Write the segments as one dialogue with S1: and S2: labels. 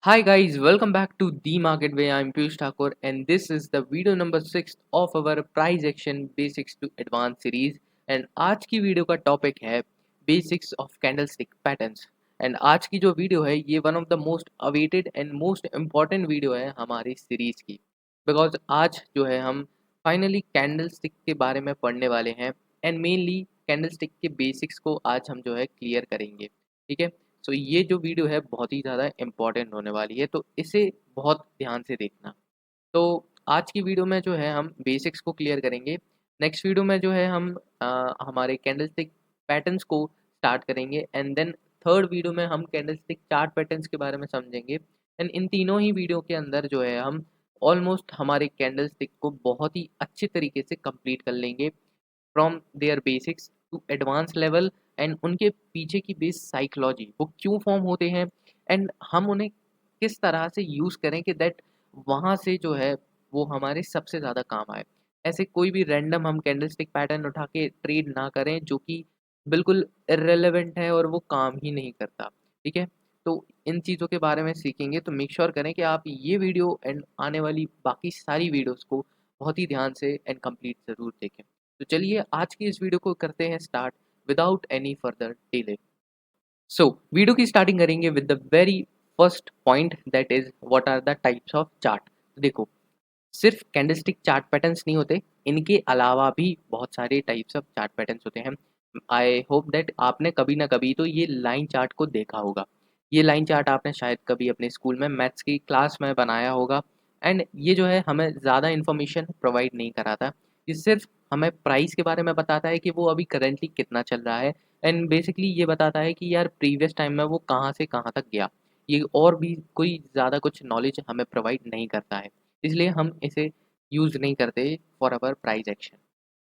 S1: Hi guys, welcome back to The Market Way. I'm Piyush Thakur and this is the video number 6 of our price action basics to advanced series and आज की video का topic है basics of candlestick patterns and आज की जो video है ये one of the most awaited and most important video है हमारी सीरीज की बिकॉज आज जो है हम फाइनली कैंडलस्टिक के बारे में पढ़ने वाले हैं एंड मेनली कैंडलस्टिक के बेसिक्स को आज हम जो है क्लियर करेंगे। ठीक है, सो ये जो वीडियो है बहुत ही ज़्यादा इम्पोर्टेंट होने वाली है तो इसे बहुत ध्यान से देखना। तो आज की वीडियो में जो है हम बेसिक्स को क्लियर करेंगे। नेक्स्ट वीडियो में जो है हम हमारे कैंडलस्टिक पैटर्न्स को स्टार्ट करेंगे एंड देन थर्ड वीडियो में हम कैंडलस्टिक चार्ट पैटर्न्स के बारे में समझेंगे एंड इन तीनों ही वीडियो के अंदर जो है हम ऑलमोस्ट हमारे कैंडलस्टिक को बहुत ही अच्छे तरीके से कंप्लीट कर लेंगे from their basics to advance level and उनके पीछे की बेस साइकोलॉजी वो क्यों फॉर्म होते हैं एंड हम उन्हें किस तरह से यूज़ करें कि दैट वहाँ से जो है वो हमारे सबसे ज़्यादा काम आए। ऐसे कोई भी रैंडम हम कैंडलस्टिक पैटर्न उठा के ट्रेड ना करें जो कि बिल्कुल इर्रेलेवेंट है और वो काम ही नहीं करता। ठीक है, तो इन चीज़ों के बारे में सीखेंगे तो मेक श्योर करें कि आप ये वीडियो एंड आने वाली बाकी सारी वीडियोस को बहुत ही ध्यान से एंड कंप्लीट ज़रूर देखें। तो चलिए आज की इस वीडियो को करते हैं start without any further delay. So video की स्टार्टिंग करेंगे with the very first point that is what are the types of chart. देखो, सिर्फ कैंडलस्टिक चार्ट पैटर्न्स नहीं होते, इनके अलावा भी बहुत सारे टाइप्स ऑफ चार्ट पैटर्न्स होते हैं। आई होप दैट आपने कभी ना कभी तो ये लाइन चार्ट को देखा होगा। ये लाइन चार्ट आपने शायद कभी अपने स्कूल में मैथ्स की क्लास में बनाया होगा एंड ये जो है हमें ज़्यादा इन्फॉर्मेशन प्रोवाइड नहीं कराता। ये सिर्फ हमें प्राइस के बारे में बताता है कि वो अभी करेंटली कितना चल रहा है एंड बेसिकली ये बताता है कि यार प्रीवियस टाइम में वो कहाँ से कहाँ तक गया। ये और भी कोई ज़्यादा कुछ नॉलेज हमें प्रोवाइड नहीं करता है, इसलिए हम इसे यूज़ नहीं करते फॉर अवर प्राइस एक्शन।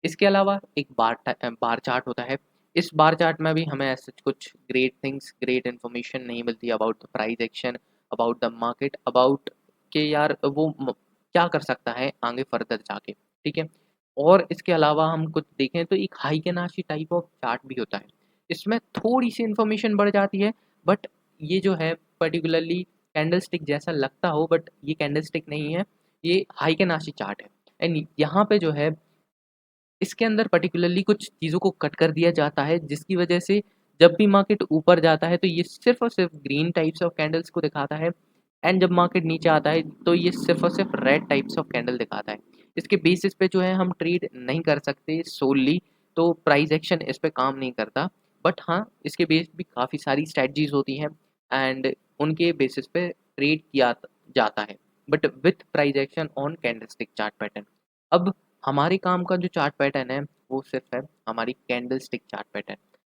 S1: इसके अलावा एक बार चार्ट होता है। इस बार चार्ट में भी हमें ऐसे कुछ ग्रेट थिंग्स ग्रेट इन्फॉर्मेशन नहीं मिलती about the price action, about the market, about के यार वो क्या कर सकता है आगे फर्दर जाके। ठीक है, और इसके अलावा हम कुछ देखें तो एक हाइकेनाशी टाइप ऑफ चार्ट भी होता है। इसमें थोड़ी सी इन्फॉर्मेशन बढ़ जाती है बट ये जो है पर्टिकुलरली कैंडलस्टिक जैसा लगता हो बट ये कैंडलस्टिक नहीं है, ये हाइकेनाशी चार्ट है। एंड यहाँ पे जो है इसके अंदर पर्टिकुलरली कुछ चीज़ों को कट कर दिया जाता है जिसकी वजह से जब भी मार्केट ऊपर जाता है तो ये सिर्फ और सिर्फ ग्रीन टाइप्स ऑफ कैंडल्स को दिखाता है एंड जब मार्केट नीचे आता है तो ये सिर्फ और सिर्फ रेड टाइप्स ऑफ कैंडल दिखाता है। इसके बेसिस पे जो है हम ट्रेड नहीं कर सकते सोलली, तो प्राइस एक्शन इस पे काम नहीं करता। बट हाँ, इसके बेस भी काफ़ी सारी स्ट्रेटजीज होती हैं एंड उनके बेसिस पे ट्रेड किया जाता है but with price action on candlestick chart pattern. अब हमारे काम का जो चार्ट पैटर्न है वो सिर्फ है हमारी candle stick chart pattern.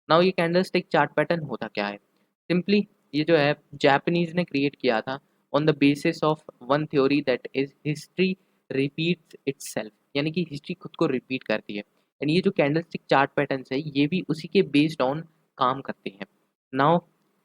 S1: Now ये कैंडल स्टिक चार्ट पैटर्न होता क्या है? सिंपली ये जो है जापानीज ने क्रिएट किया था on the basis of one theory that is history repeats itself, यानी कि हिस्ट्री खुद को रिपीट करती है एंड ये जो कैंडल स्टिक चार्ट पैटर्न है ये भी उसी के बेस्ड ऑन काम करते हैं। Now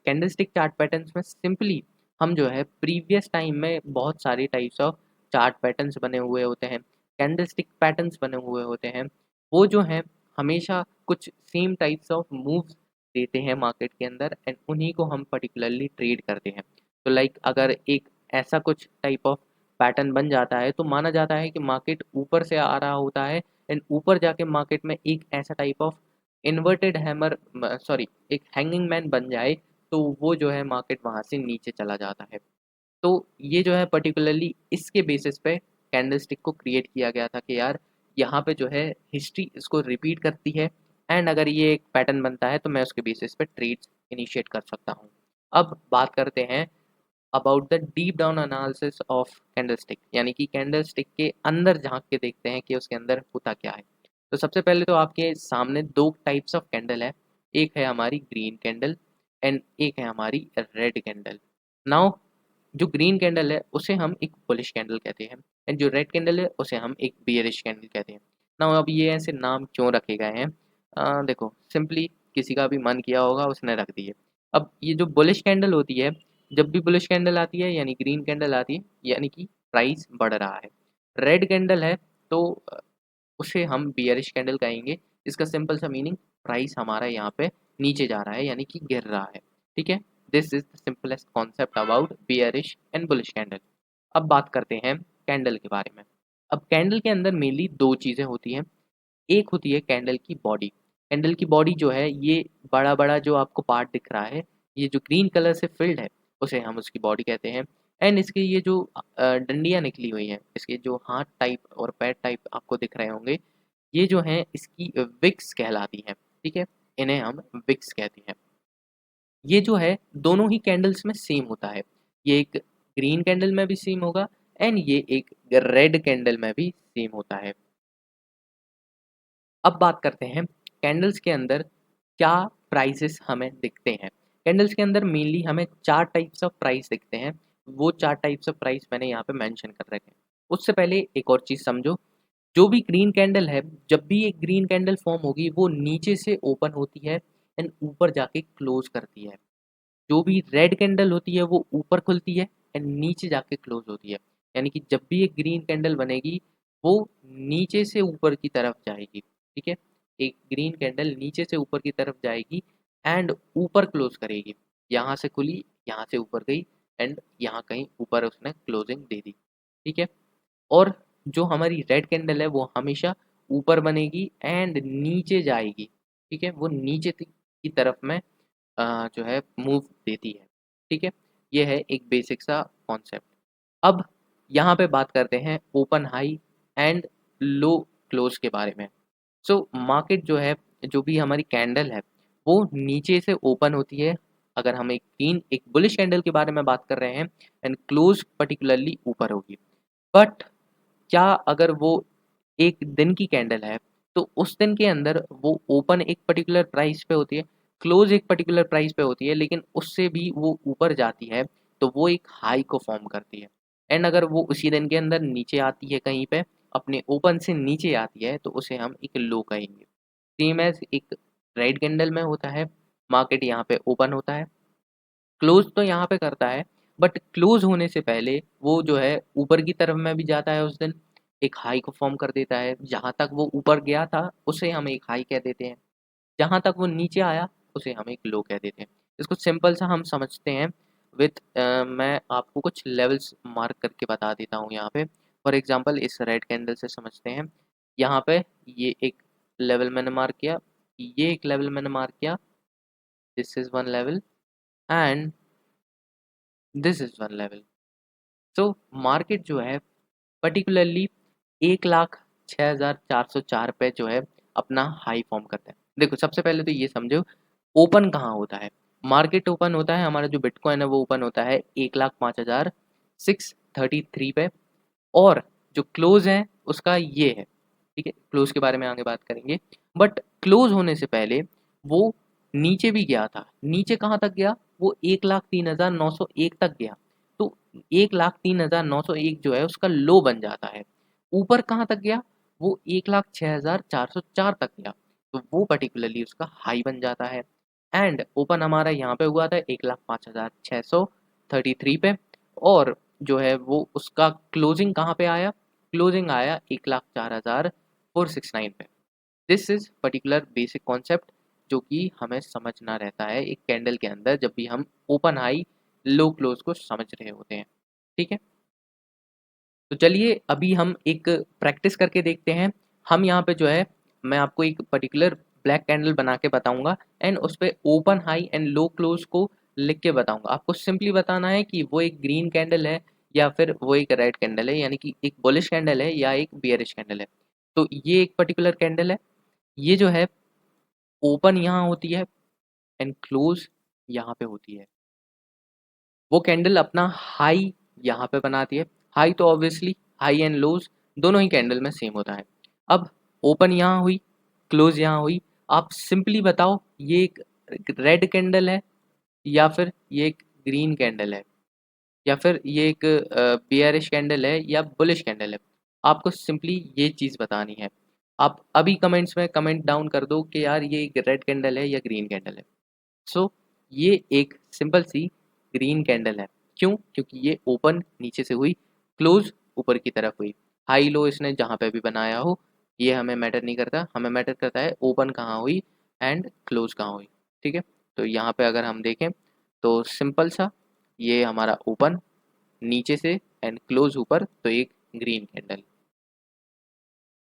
S1: candle stick chart pattern में सिंपली हम जो है प्रीवियस टाइम में बहुत सारे टाइप्स ऑफ चार्ट पैटर्न्स बने हुए होते हैं, कैंडलस्टिक पैटर्न्स बने हुए होते हैं। वो जो हैं हमेशा कुछ सेम टाइप्स ऑफ मूव्स देते हैं मार्केट के अंदर एंड उन्हीं को हम पर्टिकुलरली ट्रेड करते हैं। तो लाइक अगर एक ऐसा कुछ टाइप ऑफ पैटर्न बन जाता है तो माना जाता है कि मार्केट ऊपर से आ रहा होता है एंड ऊपर जाके मार्केट में एक ऐसा type of inverted hammer, sorry, एक हैंगिंग मैन बन जाए तो वो जो है मार्केट वहाँ से नीचे चला जाता है। तो ये जो है पर्टिकुलरली इसके बेसिस पे कैंडलस्टिक को क्रिएट किया गया था कि यार यहाँ पे जो है हिस्ट्री इसको रिपीट करती है एंड अगर ये एक पैटर्न बनता है तो मैं उसके बेसिस पे ट्रेड्स इनिशिएट कर सकता हूँ। अब बात करते हैं about the deep down analysis of candlestick, यानी कि कैंडलस्टिक के अंदर झांक के देखते हैं कि उसके अंदर होता क्या है। तो सबसे पहले तो आपके सामने दो टाइप्स ऑफ कैंडल है, एक है हमारी ग्रीन कैंडल एंड एक है हमारी रेड कैंडल। नाउ जो ग्रीन कैंडल है उसे हम एक बुलिश कैंडल कहते हैं एंड जो रेड कैंडल है उसे हम एक बियरिश कैंडल कहते हैं। ना अब ये ऐसे नाम क्यों रखे गए हैं? देखो सिंपली किसी का भी मन किया होगा उसने रख दिए। अब ये जो बुलिश कैंडल होती है, जब भी बुलिश कैंडल आती है यानी ग्रीन कैंडल आती है यानी कि प्राइस बढ़ रहा है। रेड कैंडल है तो उसे हम बियरिश कैंडल कहेंगे। इसका सिंपल सा मीनिंग प्राइस हमारा यहाँ पे नीचे जा रहा है यानी कि गिर रहा है। ठीक है, this is the simplest concept about bearish and bullish candle. अब बात करते हैं कैंडल के बारे में। अब कैंडल के अंदर मेनली दो चीज़ें होती हैं। एक होती है कैंडल की बॉडी। कैंडल की बॉडी जो है ये बड़ा बड़ा जो आपको पार्ट दिख रहा है, ये जो ग्रीन कलर से फिल्ड है उसे हम उसकी बॉडी कहते हैं। एंड इसके ये जो डंडियाँ निकली हुई हैं, इसके जो हाथ टाइप और पैर टाइप आपको दिख रहे होंगे, ये जो हैं इसकी विक्स कहलाती हैं। ठीक है, इन्हें हम विक्स कहते हैं। ये जो है दोनों ही कैंडल्स में सेम होता है। ये एक ग्रीन कैंडल में भी सेम होगा एंड ये एक रेड कैंडल में भी सेम होता है। अब बात करते हैं कैंडल्स के अंदर क्या प्राइसेस हमें दिखते हैं। कैंडल्स के अंदर मेनली हमें चार टाइप्स ऑफ प्राइस दिखते हैं। वो चार टाइप्स ऑफ प्राइस मैंने यहाँ पे मेंशन कर रखे हैं। उससे पहले एक और चीज़ समझो, जो भी ग्रीन कैंडल है, जब भी एक ग्रीन कैंडल फॉर्म होगी वो नीचे से ओपन होती है एंड ऊपर जाके क्लोज करती है। जो भी रेड कैंडल होती है वो ऊपर खुलती है एंड नीचे जाके क्लोज होती है। यानी कि जब भी एक ग्रीन कैंडल बनेगी वो नीचे से ऊपर की तरफ जाएगी। ठीक है, एक ग्रीन कैंडल नीचे से ऊपर की तरफ जाएगी एंड ऊपर क्लोज करेगी। यहाँ से खुली, यहाँ से ऊपर गई एंड यहाँ कहीं ऊपर उसने क्लोजिंग दे दी। ठीक है, और जो हमारी रेड कैंडल है वो हमेशा ऊपर बनेगी एंड नीचे जाएगी। ठीक है, वो नीचे की तरफ में जो है मूव देती है। ठीक है, ये है एक बेसिक सा कॉन्सेप्ट। अब यहाँ पे बात करते हैं open high and low close के बारे में। सो मार्केट जो है, जो भी हमारी कैंडल है वो नीचे से ओपन होती है। अगर हम एक बुलिश कैंडल के बारे में बात कर रहे हैं एंड क्लोज पर्टिकुलरली ऊपर होगी। बट क्या अगर वो एक दिन की कैंडल है तो उस दिन के अंदर वो ओपन एक पर्टिकुलर प्राइस पे होती है, क्लोज एक पर्टिकुलर प्राइस पे होती है, लेकिन उससे भी वो ऊपर जाती है तो वो एक हाई को फॉर्म करती है। एंड अगर वो उसी दिन के अंदर नीचे आती है, कहीं पे अपने ओपन से नीचे आती है, तो उसे हम एक लो कहेंगे। सेम एज एक रेड कैंडल में होता है, मार्केट यहाँ पे ओपन होता है, क्लोज तो यहाँ पे करता है, बट क्लोज होने से पहले वो जो है ऊपर की तरफ में भी जाता है, उस दिन एक हाई को फॉर्म कर देता है। जहाँ तक वो ऊपर गया था उसे हम एक हाई कह देते हैं, जहाँ तक वो नीचे आया उसे हम एक लो कह देते हैं। इसको सिंपल सा हम समझते हैं विथ मैं आपको कुछ लेवल्स मार्क करके बता देता हूँ यहाँ पे। फॉर एग्जांपल इस रेड कैंडल से समझते हैं। यहाँ पे ये एक लेवल मैंने मार्क किया, ये एक लेवल मैंने मार्क किया, this is one level and this is one level. So market जो है पर्टिकुलरली 1,06,404 पे जो है अपना हाई फॉर्म करता है। देखो सबसे पहले तो ये समझो ओपन कहाँ होता है। मार्केट ओपन होता है, हमारा जो बिटकॉइन है वो ओपन होता है 1,05,633 पे, और जो क्लोज है उसका ये है। ठीक है, क्लोज के बारे में आगे बात करेंगे। बट क्लोज होने से पहले वो नीचे भी गया था। नीचे कहाँ तक गया? वो 1,03,901 तक गया। तो 1,03,901 जो है उसका लो बन जाता है। ऊपर कहाँ तक गया? वो 1,06,404 तक गया, तो वो पर्टिकुलरली उसका हाई बन जाता है। एंड ओपन हमारा यहाँ पे हुआ था 1,05,633 पे, और जो है वो उसका क्लोजिंग कहाँ पे आया? क्लोजिंग आया 1,04,469 पे। This is particular basic concept जो कि हमें समझना रहता है एक कैंडल के अंदर, जब भी हम ओपन हाई लो क्लोज को समझ रहे होते हैं। ठीक है, तो चलिए अभी हम एक प्रैक्टिस करके देखते हैं। हम यहाँ पे जो है, मैं आपको एक पर्टिकुलर ब्लैक कैंडल बना के बताऊंगा एंड उस पे open high and low close को लिख के बताऊंगा। आपको सिंपली बताना है कि वो एक ग्रीन कैंडल है या फिर वो एक रेड कैंडल है, यानी कि एक बुलिश कैंडल है या एक बियरिश कैंडल है। तो ये एक पर्टिकुलर कैंडल है, ये जो है ओपन यहाँ होती है एंड क्लोज यहाँ पे होती है। वो कैंडल अपना हाई यहाँ पे बनाती है। हाई तो ऑब्वियसली हाई एंड लोज दोनों ही कैंडल में सेम होता है। अब ओपन यहाँ हुई, क्लोज यहाँ हुई। आप सिंपली बताओ ये एक रेड कैंडल है या फिर ये एक ग्रीन कैंडल है या फिर ये एक बियरिश कैंडल है या बुलिश कैंडल है। आपको सिंपली ये चीज़ बतानी है। आप अभी कमेंट्स में कमेंट डाउन कर दो कि यार ये एक रेड कैंडल है या ग्रीन कैंडल है। सो ये एक सिंपल सी ग्रीन कैंडल है। क्यों? क्योंकि ये ओपन नीचे से हुई, क्लोज ऊपर की तरफ हुई। हाई लो इसने जहाँ पे भी बनाया हो ये हमें मैटर नहीं करता, हमें मैटर करता है ओपन कहाँ हुई एंड क्लोज कहाँ हुई। ठीक है, तो यहाँ पे अगर हम देखें तो सिंपल सा ये हमारा ओपन नीचे से एंड क्लोज ऊपर, तो एक ग्रीन कैंडल।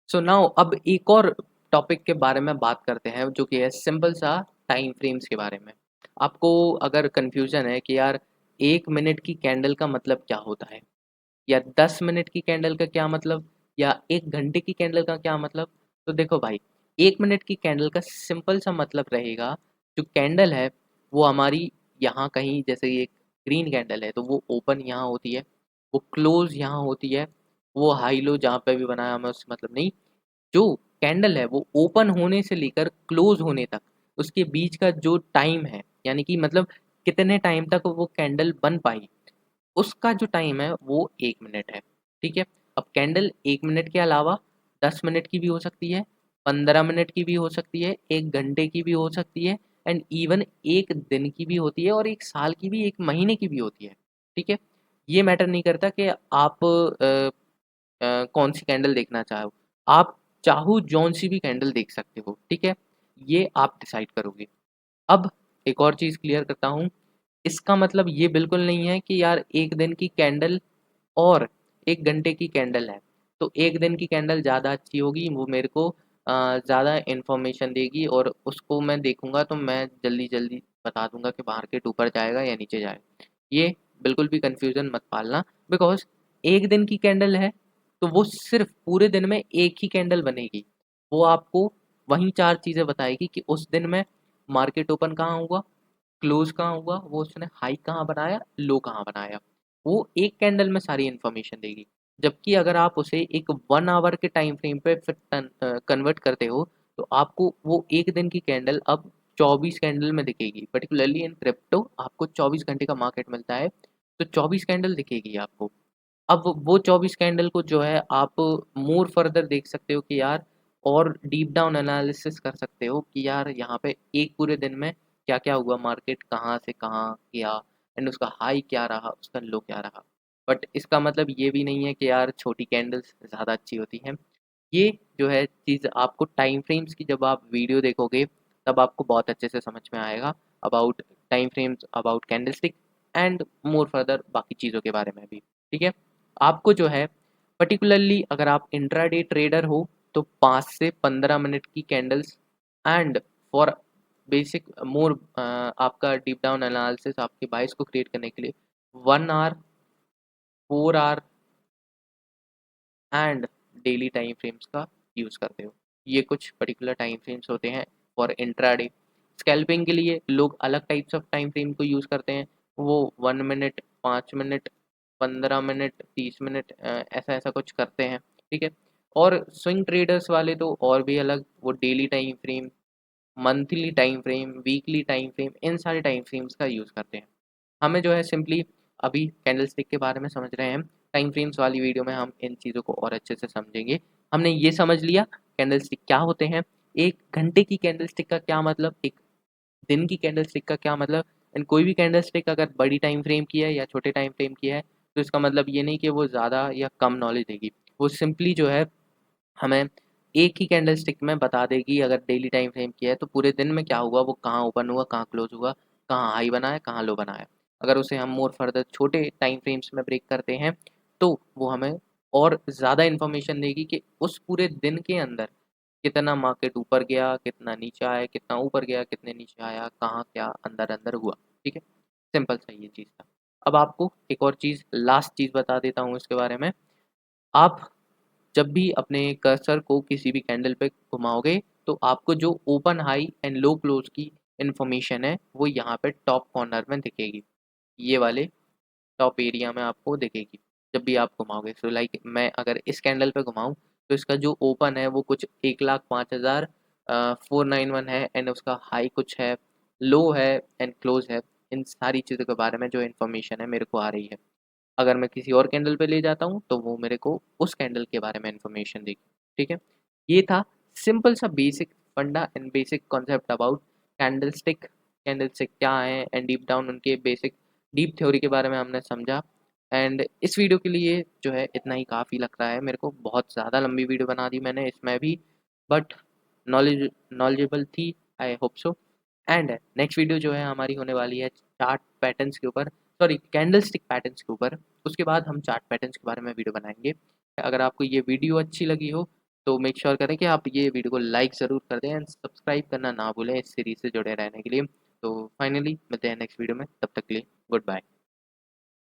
S1: सो नाउ अब एक और टॉपिक के बारे में बात करते हैं जो कि है सिंपल सा टाइम फ्रेम्स के बारे में। आपको अगर कंफ्यूजन है कि यार 1 मिनट की कैंडल का मतलब क्या होता है, या 10 मिनट की कैंडल का क्या मतलब, या 1 घंटे की कैंडल का क्या मतलब, तो देखो भाई, 1 मिनट की कैंडल का सिंपल सा मतलब रहेगा, जो कैंडल है वो हमारी यहाँ कहीं, जैसे ये ग्रीन कैंडल है तो वो ओपन यहाँ होती है, वो क्लोज यहाँ होती है, वो हाई लो जहाँ पे भी बनाया हमें उससे मतलब नहीं। जो कैंडल है वो ओपन होने से लेकर क्लोज होने तक उसके बीच का जो टाइम है, यानी कि मतलब कितने टाइम तक वो कैंडल बन पाई, उसका जो टाइम है वो 1 मिनट है। ठीक है। अब कैंडल 1 मिनट के अलावा 10 मिनट की भी हो सकती है, 15 मिनट की भी हो सकती है, 1 घंटे की भी हो सकती है, एंड इवन 1 दिन की भी होती है, और 1 साल की भी, 1 महीने की भी होती है। ठीक है। ये मैटर नहीं करता कि आप कौन सी कैंडल देखना चाहो, आप चाहो जौन सी भी कैंडल देख सकते हो। ठीक है। ये आप डिसाइड करोगे। अब एक और चीज़ क्लियर करता हूँ, इसका मतलब ये बिल्कुल नहीं है कि यार 1 दिन की कैंडल और 1 घंटे की कैंडल है तो 1 दिन की कैंडल ज़्यादा अच्छी होगी, वो मेरे को ज़्यादा इन्फॉर्मेशन देगी, और उसको मैं देखूंगा तो मैं जल्दी जल्दी बता दूंगा कि मार्केट ऊपर जाएगा या नीचे जाएगा। ये बिल्कुल भी कंफ्यूजन मत पालना, बिकॉज 1 दिन की कैंडल है तो वो सिर्फ पूरे दिन में एक ही कैंडल बनेगी। वो आपको वही 4 चीज़ें बताएगी कि उस दिन में मार्केट ओपन कहाँ हुआ, क्लोज कहाँ हुआ, वो उसने हाई कहाँ बनाया, लो कहाँ बनाया, वो एक कैंडल में सारी इन्फॉर्मेशन देगी। जबकि अगर आप उसे एक 1 आवर के टाइम फ्रेम पे फिर कन्वर्ट करते हो, तो आपको वो 1 दिन की कैंडल अब 24 कैंडल में दिखेगी। पर्टिकुलरली इन क्रिप्टो आपको 24 घंटे का मार्केट मिलता है, तो 24 कैंडल दिखेगी आपको। अब वो 24 कैंडल को जो है आप मोर फर्दर देख सकते हो कि यार, और डीप डाउन एनालिसिस कर सकते हो कि यार यहाँ पे एक पूरे दिन में क्या क्या हुआ, मार्केट कहाँ से कहाँ गया, एंड उसका हाई क्या रहा, उसका लो क्या रहा। बट इसका मतलब ये भी नहीं है कि यार छोटी कैंडल्स ज़्यादा अच्छी होती हैं। ये जो है चीज़ आपको टाइम फ्रेम्स की जब आप वीडियो देखोगे तब आपको बहुत अच्छे से समझ में आएगा, about time frames, about candlestick, and more further बाकी चीज़ों के बारे में भी। ठीक है। आपको जो है पर्टिकुलरली अगर आप इंट्राडे ट्रेडर हो तो 5 से 15 मिनट की कैंडल्स, एंड फॉर बेसिक मोर आपका डीप डाउन एनालिसिस आपके बाइस को क्रिएट करने के लिए 1 hour, 4 hour and daily time frames का यूज़ करते हो। ये कुछ पर्टिकुलर टाइम फ्रेम्स होते हैं फॉर इंट्राडे। स्कैल्पिंग के लिए लोग अलग टाइप्स ऑफ टाइम फ्रेम को यूज़ करते हैं, वो 1 मिनट, 5 मिनट, 15 मिनट, 30 मिनट, ऐसा ऐसा कुछ करते हैं। ठीक है। और स्विंग ट्रेडर्स वाले तो और भी अलग, वो daily time frame, monthly time frame, weekly time frame, इन सारे टाइम फ्रेम्स का यूज़ करते हैं। हमें जो है सिंपली अभी कैंडलस्टिक के बारे में समझ रहे हैं, टाइम फ्रेम्स वाली वीडियो में हम इन चीज़ों को और अच्छे से समझेंगे। हमने ये समझ लिया कैंडलस्टिक क्या होते हैं, 1 घंटे की कैंडलस्टिक का क्या मतलब, 1 दिन की कैंडलस्टिक का क्या मतलब, एंड कोई भी कैंडलस्टिक अगर बड़ी टाइम फ्रेम की है या छोटे टाइम फ्रेम की है तो इसका मतलब ये नहीं कि वो ज़्यादा या कम नॉलेज देगी, वो सिंपली जो है हमें एक ही कैंडलस्टिक में बता देगी। अगर डेली टाइम फ्रेम की है तो पूरे दिन में क्या हुआ, वो कहाँ ओपन हुआ, कहाँ क्लोज हुआ, कहाँ हाई बनाया, कहाँ लो बनाया। अगर उसे हम मोर फर्दर छोटे टाइम फ्रेम्स में ब्रेक करते हैं तो वो हमें और ज़्यादा इन्फॉर्मेशन देगी कि उस पूरे दिन के अंदर कितना मार्केट ऊपर गया, कितना नीचे आया, कितना ऊपर गया, कितने नीचे आया, कहाँ क्या अंदर अंदर हुआ। ठीक है। सिंपल सा ये चीज़ था। अब आपको एक और चीज़, लास्ट चीज़ बता देता हूँ इसके बारे में। आप जब भी अपने कर्सर को किसी भी कैंडल पे घुमाओगे तो आपको जो open high and low close की इंफॉर्मेशन है वो यहाँ पे टॉप कॉर्नर में दिखेगी, ये वाले टॉप एरिया में आपको दिखेगी जब भी आप घुमाओगे। सो लाइक मैं अगर इस कैंडल पे घुमाऊँ तो इसका जो ओपन है वो कुछ 1,05,491 है, एंड उसका हाई कुछ है, लो है, एंड क्लोज है। इन सारी चीज़ों के बारे में जो इन्फॉर्मेशन है मेरे को आ रही है। अगर मैं किसी और कैंडल पे ले जाता हूँ तो वो मेरे को उस कैंडल के बारे में इन्फॉर्मेशन देगी। ठीक है। ये था सिंपल सा बेसिक फंडा and basic concept about candlestick, candlestick क्या है, एंड डीप डाउन उनके बेसिक डीप थ्योरी के बारे में हमने समझा। एंड इस वीडियो के लिए जो है इतना ही काफ़ी लग रहा है मेरे को, बहुत ज़्यादा लंबी वीडियो बना दी मैंने इसमें भी, बट नॉलेजेबल थी, I hope so. And next video जो है हमारी होने वाली है चार्ट पैटर्न्स के ऊपर, सॉरी कैंडलस्टिक पैटर्न्स के ऊपर। उसके बाद हम चार्ट पैटर्न्स के बारे में वीडियो बनाएंगे। अगर आपको ये वीडियो अच्छी लगी हो तो मेक श्योर करें कि आप ये वीडियो को लाइक ज़रूर कर दें एंड सब्सक्राइब करना ना भूलें इस सीरीज़ से जुड़े रहने के लिए। तो फाइनली मिलते हैं नेक्स्ट वीडियो में, तब तक के लिए गुड बाय।